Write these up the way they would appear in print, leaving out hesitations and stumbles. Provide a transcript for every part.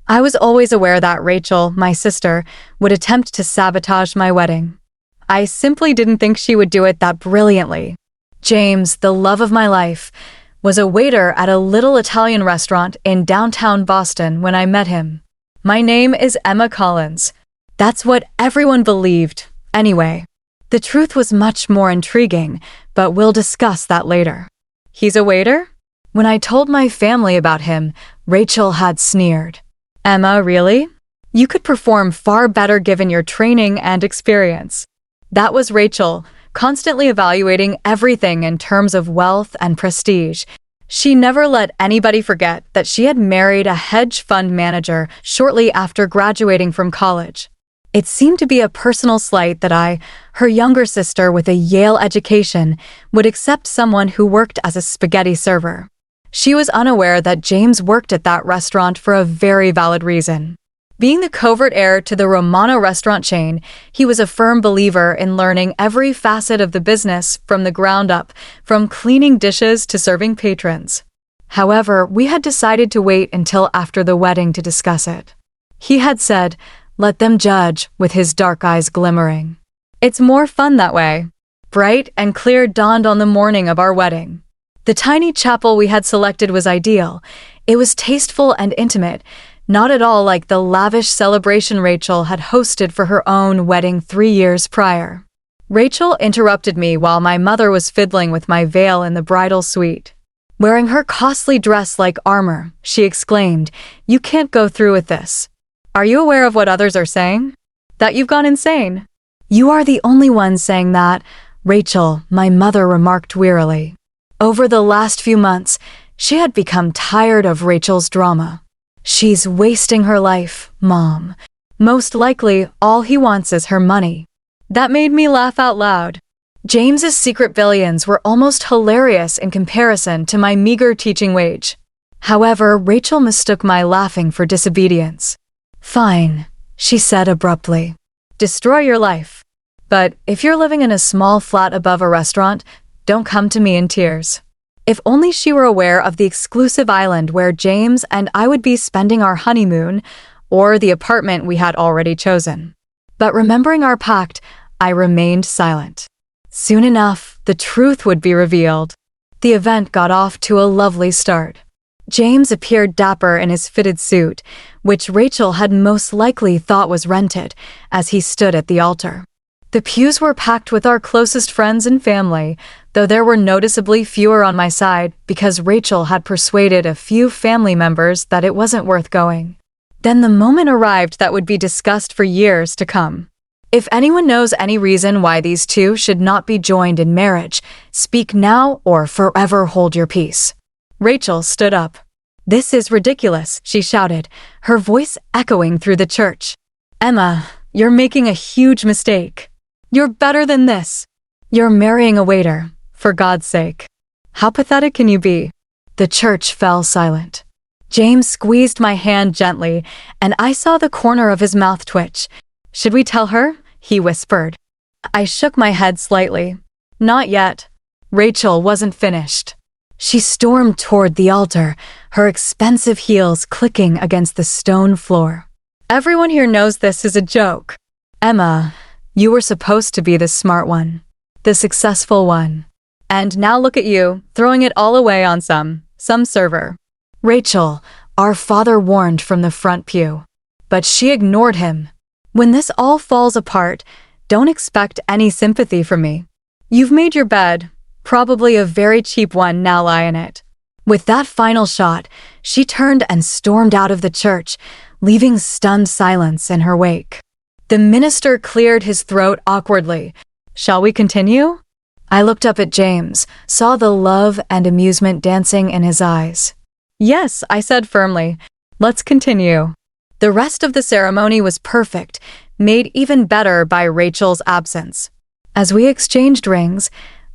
I was always aware that Rachel, my sister, would attempt to sabotage my wedding. I simply didn't think she would do it that brilliantly. James, the love of my life, was a waiter at a little Italian restaurant in downtown Boston when I met him. My name is Emma Collins. That's what everyone believed, anyway. The truth was much more intriguing, but we'll discuss that later. He's a waiter? When I told my family about him, Rachel had sneered. Emma, really? You could perform far better given your training and experience. That was Rachel, constantly evaluating everything in terms of wealth and prestige. She never let anybody forget that she had married a hedge fund manager shortly after graduating from college. It seemed to be a personal slight that I, her younger sister with a Yale education, would accept someone who worked as a spaghetti server. She was unaware that James worked at that restaurant for a very valid reason. Being the covert heir to the Romano restaurant chain, he was a firm believer in learning every facet of the business from the ground up, from cleaning dishes to serving patrons. However, we had decided to wait until after the wedding to discuss it. He had said, "Let them judge," with his dark eyes glimmering. It's more fun that way. Bright and clear dawned on the morning of our wedding. The tiny chapel we had selected was ideal. It was tasteful and intimate, not at all like the lavish celebration Rachel had hosted for her own wedding 3 years prior. Rachel interrupted me while my mother was fiddling with my veil in the bridal suite. Wearing her costly dress like armor, she exclaimed, "You can't go through with this. Are you aware of what others are saying? That you've gone insane?" "You are the only one saying that," Rachel, my mother remarked wearily. Over the last few months, she had become tired of Rachel's drama. "She's wasting her life, Mom. Most likely, all he wants is her money." That made me laugh out loud. James's secret billions were almost hilarious in comparison to my meager teaching wage. However, Rachel mistook my laughing for disobedience. "Fine," she said abruptly. "Destroy your life. But if you're living in a small flat above a restaurant, don't come to me in tears." If only she were aware of the exclusive island where James and I would be spending our honeymoon, or the apartment we had already chosen. But remembering our pact, I remained silent. Soon enough, the truth would be revealed. The event got off to a lovely start. James appeared dapper in his fitted suit, which Rachel had most likely thought was rented, as he stood at the altar. The pews were packed with our closest friends and family, though there were noticeably fewer on my side because Rachel had persuaded a few family members that it wasn't worth going. Then the moment arrived that would be discussed for years to come. If anyone knows any reason why these two should not be joined in marriage, speak now or forever hold your peace. Rachel stood up. "This is ridiculous," she shouted, her voice echoing through the church. "Emma, you're making a huge mistake. You're better than this. You're marrying a waiter, for God's sake. How pathetic can you be?" The church fell silent. James squeezed my hand gently, and I saw the corner of his mouth twitch. "Should we tell her?" he whispered. I shook my head slightly. "Not yet." Rachel wasn't finished. She stormed toward the altar, her expensive heels clicking against the stone floor. "Everyone here knows this is a joke. Emma, you were supposed to be the smart one, the successful one. And now look at you, throwing it all away on some server." "Rachel, our father warned from the front pew." But she ignored him. "When this all falls apart, don't expect any sympathy from me. You've made your bed, probably a very cheap one, now lie in it." With that final shot, she turned and stormed out of the church, leaving stunned silence in her wake. The minister cleared his throat awkwardly. "Shall we continue?" I looked up at James, saw the love and amusement dancing in his eyes. "Yes," I said firmly. "Let's continue." The rest of the ceremony was perfect, made even better by Rachel's absence. As we exchanged rings,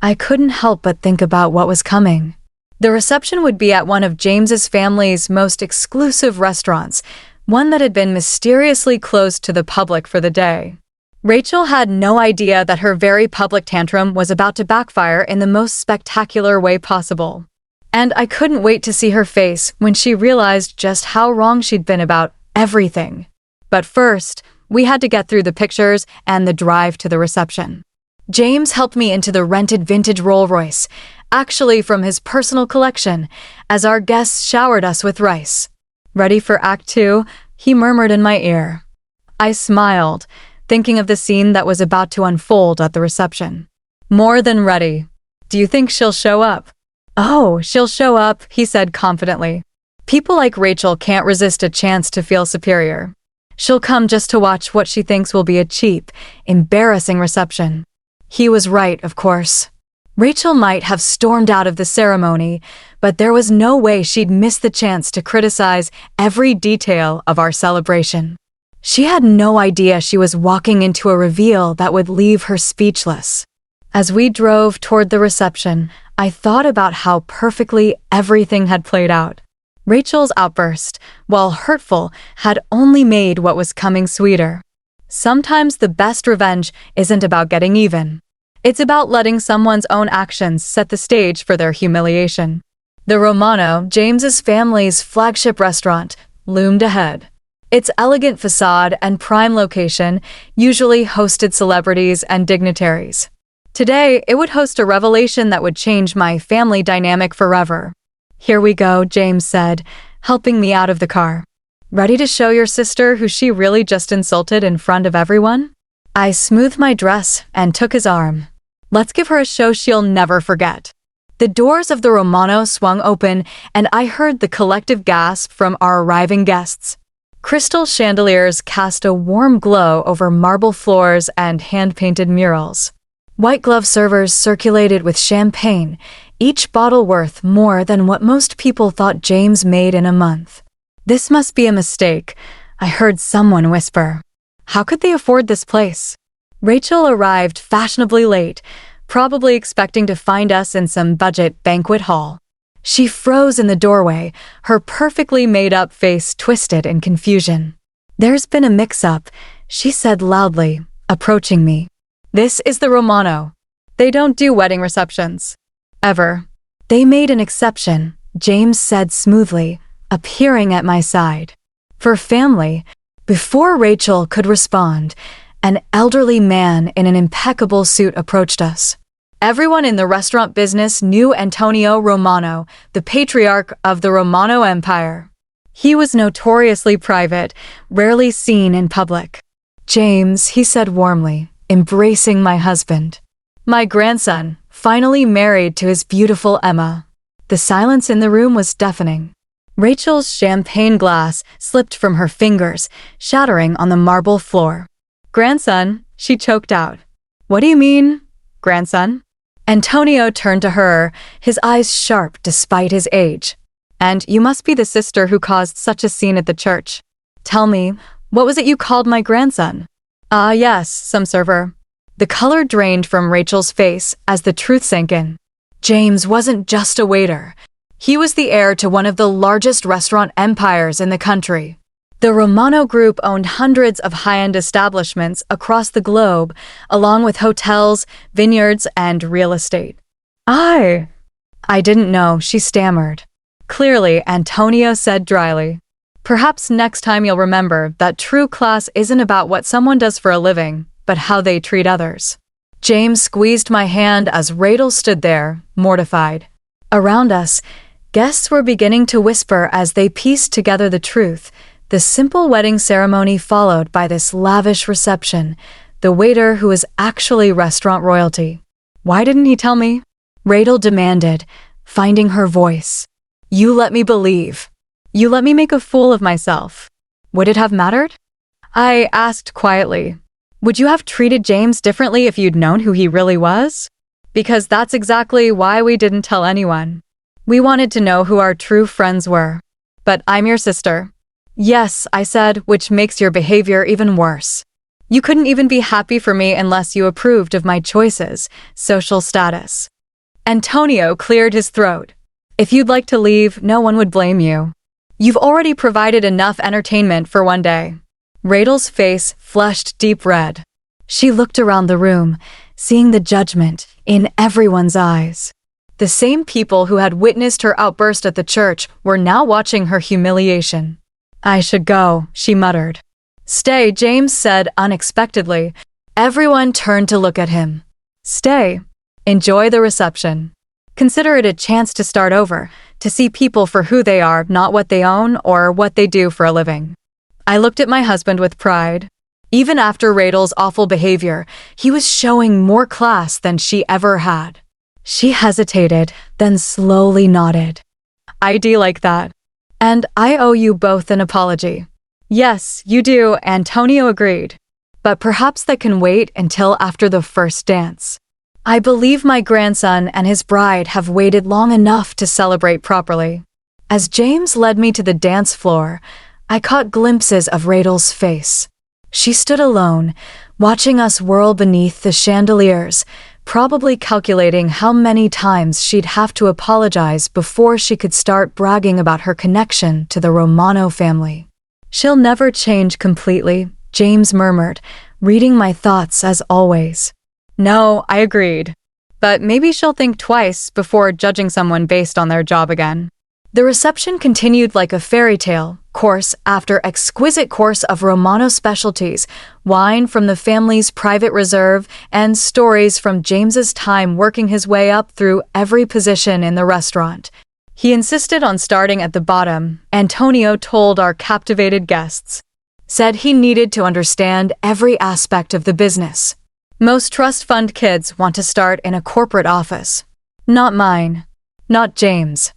I couldn't help but think about what was coming. The reception would be at one of James's family's most exclusive restaurants, one that had been mysteriously closed to the public for the day. Rachel had no idea that her very public tantrum was about to backfire in the most spectacular way possible. And I couldn't wait to see her face when she realized just how wrong she'd been about everything. But first, we had to get through the pictures and the drive to the reception. James helped me into the rented vintage Rolls Royce, actually from his personal collection, as our guests showered us with rice. "Ready for Act 2? He murmured in my ear. I smiled, thinking of the scene that was about to unfold at the reception. "More than ready. Do you think she'll show up?" "Oh, she'll show up," he said confidently. "People like Rachel can't resist a chance to feel superior. She'll come just to watch what she thinks will be a cheap, embarrassing reception." He was right, of course. Rachel might have stormed out of the ceremony, but there was no way she'd miss the chance to criticize every detail of our celebration. She had no idea she was walking into a reveal that would leave her speechless. As we drove toward the reception, I thought about how perfectly everything had played out. Rachel's outburst, while hurtful, had only made what was coming sweeter. Sometimes the best revenge isn't about getting even. It's about letting someone's own actions set the stage for their humiliation. The Romano, James's family's flagship restaurant, loomed ahead. Its elegant facade and prime location usually hosted celebrities and dignitaries. Today, it would host a revelation that would change my family dynamic forever. "Here we go," James said, helping me out of the car. "Ready to show your sister who she really just insulted in front of everyone?" I smoothed my dress and took his arm. "Let's give her a show she'll never forget." The doors of the Romano swung open, and I heard the collective gasp from our arriving guests. Crystal chandeliers cast a warm glow over marble floors and hand-painted murals. White-glove servers circulated with champagne, each bottle worth more than what most people thought James made in a month. "This must be a mistake," I heard someone whisper. "How could they afford this place?" Rachel arrived fashionably late, probably expecting to find us in some budget banquet hall. She froze in the doorway, her perfectly made-up face twisted in confusion. "There's been a mix-up," she said loudly, approaching me. "This is the Romano. They don't do wedding receptions. Ever." "They made an exception," James said smoothly, appearing at my side. "For family." Before Rachel could respond, an elderly man in an impeccable suit approached us. Everyone in the restaurant business knew Antonio Romano, the patriarch of the Romano Empire. He was notoriously private, rarely seen in public. "James," he said warmly, embracing my husband. "My grandson, finally married to his beautiful Emma." The silence in the room was deafening. Rachel's champagne glass slipped from her fingers, shattering on the marble floor. "Grandson," she choked out. "What do you mean, grandson?" Antonio turned to her, his eyes sharp despite his age. "And you must be the sister who caused such a scene at the church. Tell me, what was it you called my grandson?" "Ah, yes, some server." The color drained from Rachel's face as the truth sank in. James wasn't just a waiter. He was the heir to one of the largest restaurant empires in the country. The Romano Group owned hundreds of high-end establishments across the globe, along with hotels, vineyards, and real estate. I didn't know," she stammered. "Clearly," Antonio said dryly. "Perhaps next time you'll remember that true class isn't about what someone does for a living, but how they treat others." James squeezed my hand as Rachel stood there, mortified. Around us, guests were beginning to whisper as they pieced together the truth. The simple wedding ceremony followed by this lavish reception, the waiter who was actually restaurant royalty. "Why didn't he tell me?" Rachel demanded, finding her voice. "You let me believe. You let me make a fool of myself. Would it have mattered?" I asked quietly. "Would you have treated James differently if you'd known who he really was?" Because that's exactly why we didn't tell anyone. We wanted to know who our true friends were. "But I'm your sister." "Yes," I said, "which makes your behavior even worse. You couldn't even be happy for me unless you approved of my choices, social status." Antonio cleared his throat. "If you'd like to leave, no one would blame you. You've already provided enough entertainment for one day." Rachel's face flushed deep red. She looked around the room, seeing the judgment in everyone's eyes. The same people who had witnessed her outburst at the church were now watching her humiliation. I should go, she muttered. Stay, James said unexpectedly. Everyone turned to look at him. Stay. Enjoy the reception. Consider it a chance to start over, to see people for who they are, not what they own or what they do for a living. I looked at my husband with pride. Even after Rachel's awful behavior, he was showing more class than she ever had. She hesitated, then slowly nodded. I do like that. And I owe you both an apology. Yes, you do, Antonio agreed. But perhaps that can wait until after the first dance. I believe my grandson and his bride have waited long enough to celebrate properly. As James led me to the dance floor, I caught glimpses of Rachel's face. She stood alone, watching us whirl beneath the chandeliers, probably calculating how many times she'd have to apologize before she could start bragging about her connection to the Romano family. She'll never change completely, James murmured, reading my thoughts as always. No, I agreed. But maybe she'll think twice before judging someone based on their job again. The reception continued like a fairy tale, course after exquisite course of Romano specialties, wine from the family's private reserve, and stories from James's time working his way up through every position in the restaurant. He insisted on starting at the bottom, Antonio told our captivated guests. Said he needed to understand every aspect of the business. Most trust fund kids want to start in a corporate office. Not mine. Not James.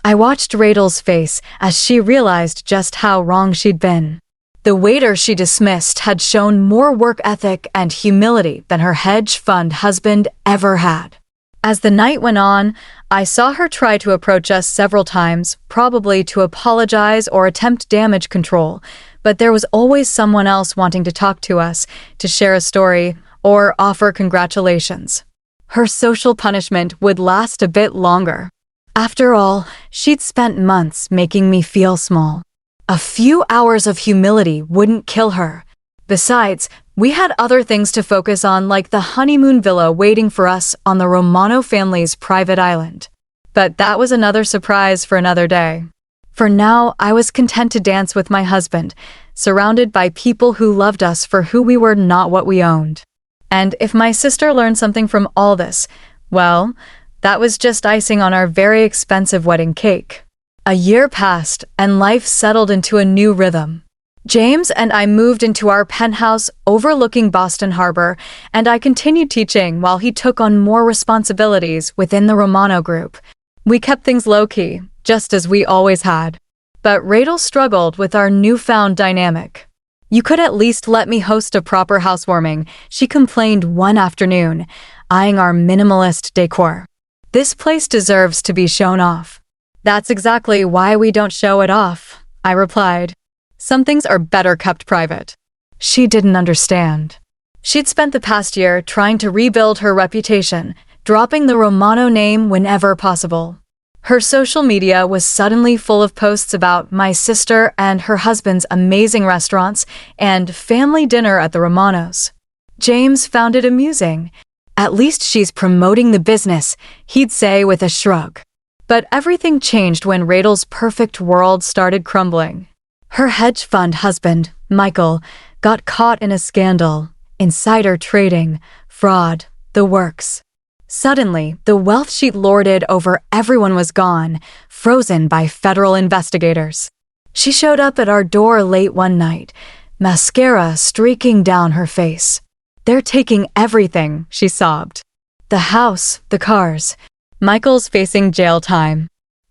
I watched Rachel's face as she realized just how wrong she'd been. The waiter she dismissed had shown more work ethic and humility than her hedge fund husband ever had. As the night went on, I saw her try to approach us several times, probably to apologize or attempt damage control, but there was always someone else wanting to talk to us, to share a story, or offer congratulations. Her social punishment would last a bit longer. After all, she'd spent months making me feel small. A few hours of humility wouldn't kill her. Besides, we had other things to focus on, like the honeymoon villa waiting for us on the Romano family's private island. But that was another surprise for another day. For now, I was content to dance with my husband, surrounded by people who loved us for who we were, not what we owned. And if my sister learned something from all this, well, that was just icing on our very expensive wedding cake. A year passed, and life settled into a new rhythm. James and I moved into our penthouse overlooking Boston Harbor, and I continued teaching while he took on more responsibilities within the Romano group. We kept things low-key, just as we always had. But Rachel struggled with our newfound dynamic. You could at least let me host a proper housewarming, she complained one afternoon, eyeing our minimalist decor. This place deserves to be shown off. That's exactly why we don't show it off, I replied. Some things are better kept private. She didn't understand. She'd spent the past year trying to rebuild her reputation, dropping the Romano name whenever possible. Her social media was suddenly full of posts about my sister and her husband's amazing restaurants and family dinner at the Romanos. James found it amusing. At least she's promoting the business, he'd say with a shrug. But everything changed when Rachel's perfect world started crumbling. Her hedge fund husband, Michael, got caught in a scandal, insider trading, fraud, the works. Suddenly, the wealth she'd lorded over everyone was gone, frozen by federal investigators. She showed up at our door late one night, mascara streaking down her face. They're taking everything, she sobbed. The house, the cars. Michael's facing jail time.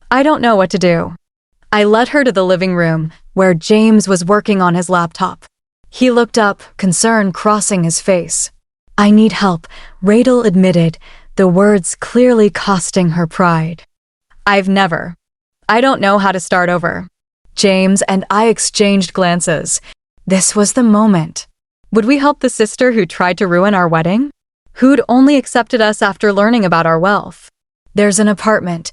I don't know what to do. I led her to the living room, where James was working on his laptop. He looked up, concern crossing his face. I need help, Rachel admitted, the words clearly costing her pride. I don't know how to start over. James and I exchanged glances. This was the moment. Would we help the sister who tried to ruin our wedding? Who'd only accepted us after learning about our wealth? There's an apartment,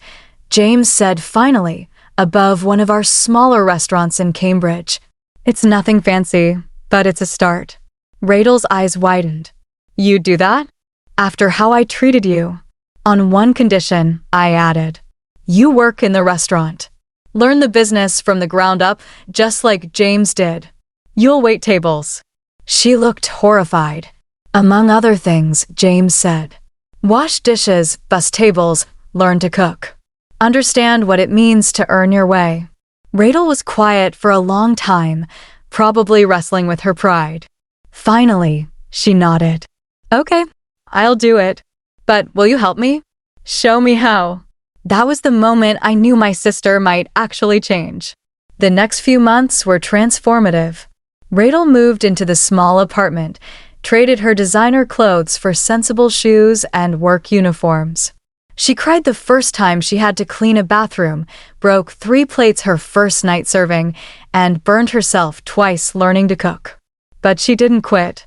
James said finally, above one of our smaller restaurants in Cambridge. It's nothing fancy, but it's a start. Rachel's eyes widened. You'd do that? After how I treated you. On one condition, I added. You work in the restaurant. Learn the business from the ground up, just like James did. You'll wait tables." She looked horrified. Among other things, James said, "Wash dishes, bus tables, learn to cook. Understand what it means to earn your way." Rachel was quiet for a long time, probably wrestling with her pride. Finally, she nodded. "Okay, I'll do it. But will you help me? Show me how." That was the moment I knew my sister might actually change. The next few months were transformative. Rachel moved into the small apartment, traded her designer clothes for sensible shoes and work uniforms. She cried the first time she had to clean a bathroom, broke 3 plates her first night serving, and burned herself twice learning to cook. But she didn't quit.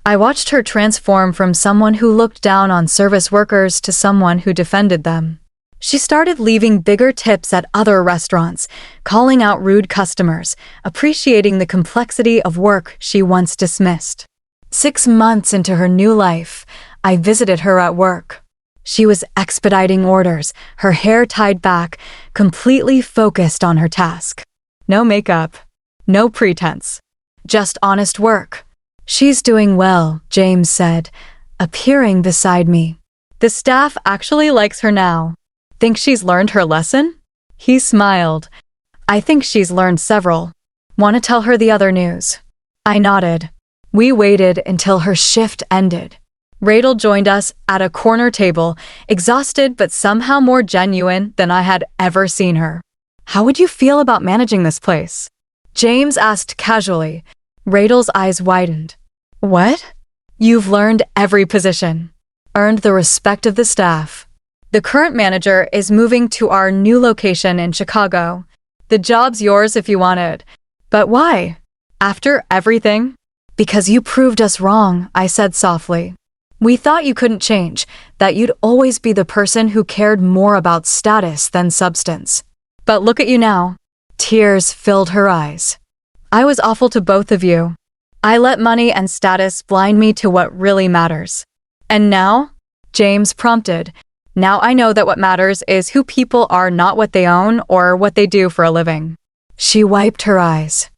I watched her transform from someone who looked down on service workers to someone who defended them. She started leaving bigger tips at other restaurants, calling out rude customers, appreciating the complexity of work she once dismissed. 6 months into her new life, I visited her at work. She was expediting orders, her hair tied back, completely focused on her task. No makeup, no pretense, just honest work. "She's doing well," James said, appearing beside me. "The staff actually likes her now. Think she's learned her lesson?" He smiled. "I think she's learned several. Want to tell her the other news?" I nodded. We waited until her shift ended. Rachel joined us at a corner table, exhausted but somehow more genuine than I had ever seen her. "How would you feel about managing this place?" James asked casually. Rachel's eyes widened. "What?" "You've learned every position, earned the respect of the staff. The current manager is moving to our new location in Chicago. The job's yours if you want it." "But why? After everything?" "Because you proved us wrong," I said softly. "We thought you couldn't change, that you'd always be the person who cared more about status than substance. But look at you now." Tears filled her eyes. "I was awful to both of you. I let money and status blind me to what really matters. And now?" James prompted. "Now I know that what matters is who people are, not what they own or what they do for a living." She wiped her eyes.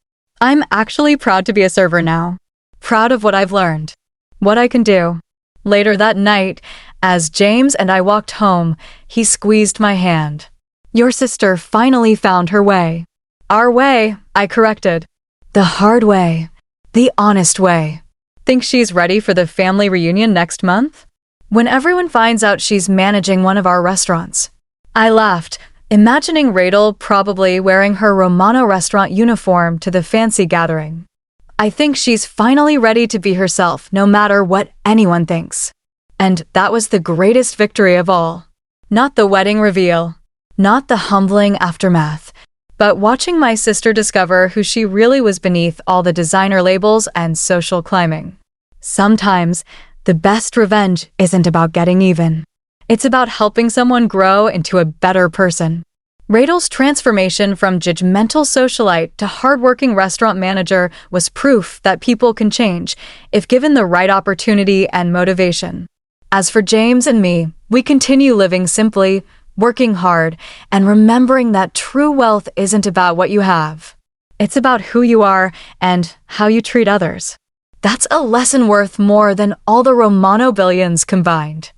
"I'm actually proud to be a server now. Proud of what I've learned. What I can do." Later that night, as James and I walked home, he squeezed my hand. "Your sister finally found her way." "Our way," I corrected. "The hard way. The honest way." "Think she's ready for the family reunion next month?" "When everyone finds out she's managing one of our restaurants." I laughed, imagining Rachel probably wearing her Romano restaurant uniform to the fancy gathering. "I think she's finally ready to be herself, no matter what anyone thinks." And that was the greatest victory of all. Not the wedding reveal, not the humbling aftermath, but watching my sister discover who she really was beneath all the designer labels and social climbing. Sometimes, the best revenge isn't about getting even. It's about helping someone grow into a better person. Rachel's transformation from judgmental socialite to hardworking restaurant manager was proof that people can change if given the right opportunity and motivation. As for James and me, we continue living simply, working hard, and remembering that true wealth isn't about what you have. It's about who you are and how you treat others. That's a lesson worth more than all the Romano billions combined.